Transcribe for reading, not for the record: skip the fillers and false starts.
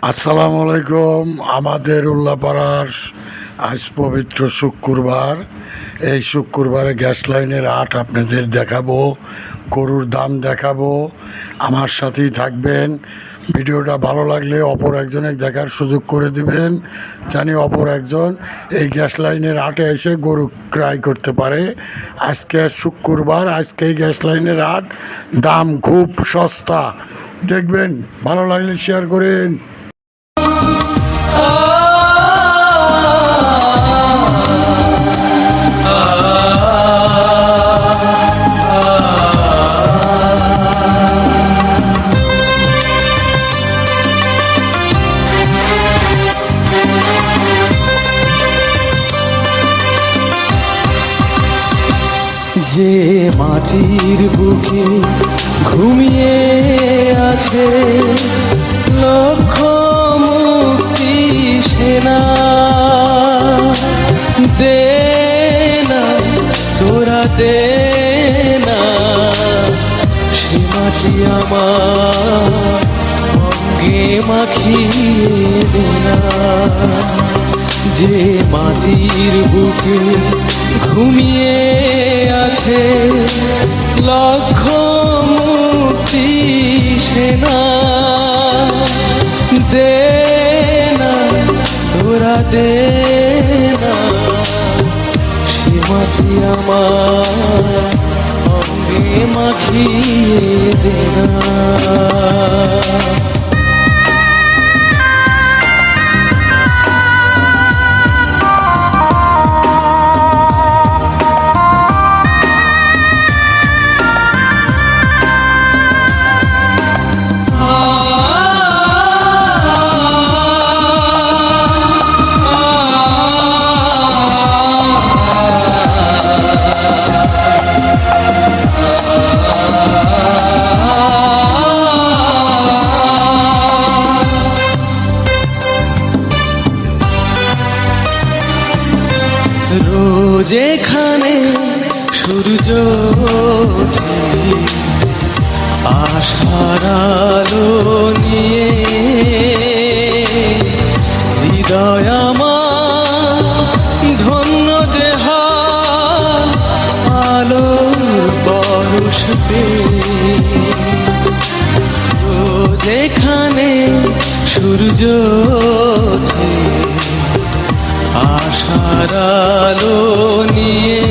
আসসালামু আলাইকুম। আমাদের উল্লাপাড়ার আজ পবিত্র শুক্রবার। এই শুক্রবারে গ্যাস লাইনের আট আপনাদের দেখাবো, গরুর দাম দেখাবো। আমার সাথেই থাকবেন। ভিডিওটা ভালো লাগলে অপর একজনের দেখার সুযোগ করে দিবেন, জানি অপর একজন এই গ্যাস লাইনের আটে এসে গরু ক্রয় করতে পারে। আজকে শুক্রবার, আজকে গ্যাস লাইনের আট, দাম খুব সস্তা। দেখবেন, ভালো লাগলে শেয়ার করেন। যে মাটির বুকে ঘুমিয়ে আছে লক্ষ মুক্তি সেনা, দে না তোরা দে না সে মাটি আমার অঙ্গে মাখিয়ে দে না। যে মাটির বুকে ঘুমিয়ে আছে লক্ষ মুক্তি সেনা, দে না তোরা দে না সে মাটি আমার অঙ্গে মাখিয়ে দে না। রোজ এখানে সূর্য ওঠে আশার আলো নিয়ে, হৃদয় আমার ধন্য যে হয় আলোর পরশ পেয়ে। রোজ এখানে সূর্য ওঠে আশার আলো নিয়ে,